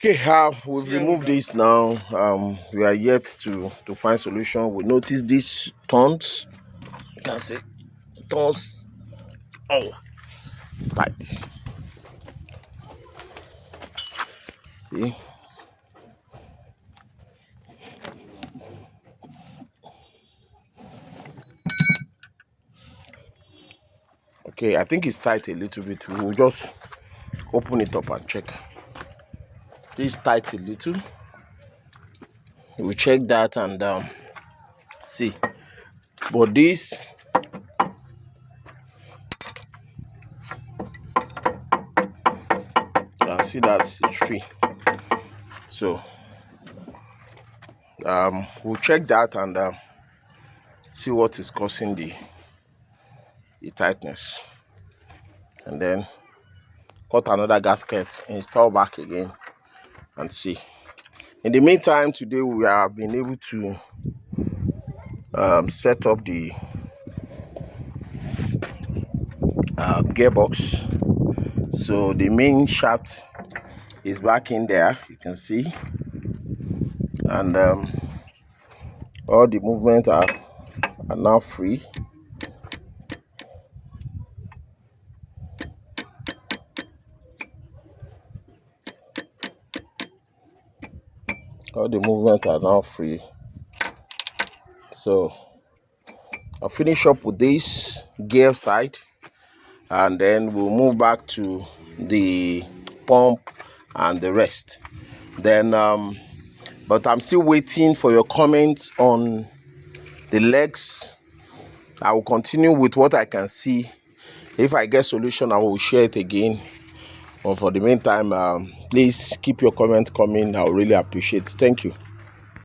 Okay, we've removed this now. We are yet to find solution. We notice these turns. You can see turns. Oh, it's tight. See. Okay, I think it's tight a little bit. We'll just open it up and check. This is tight a little. We'll check that and see. But this, you can see that it's free. So we'll check that and see what is causing the tightness, and then cut another gasket, install back again, and see. In the meantime, today we have been able to set up the gearbox. So the main shaft is back in there, you can see, and all the movements are now free. All the movements are now free. So I'll finish up with this gear side, and then we'll move back to the pump and the rest. Then but I'm still waiting for your comments on the legs. I will continue with what I can see. If I get solution, I will share it again. But for the meantime, please keep your comments coming. I will really appreciate it. Thank you.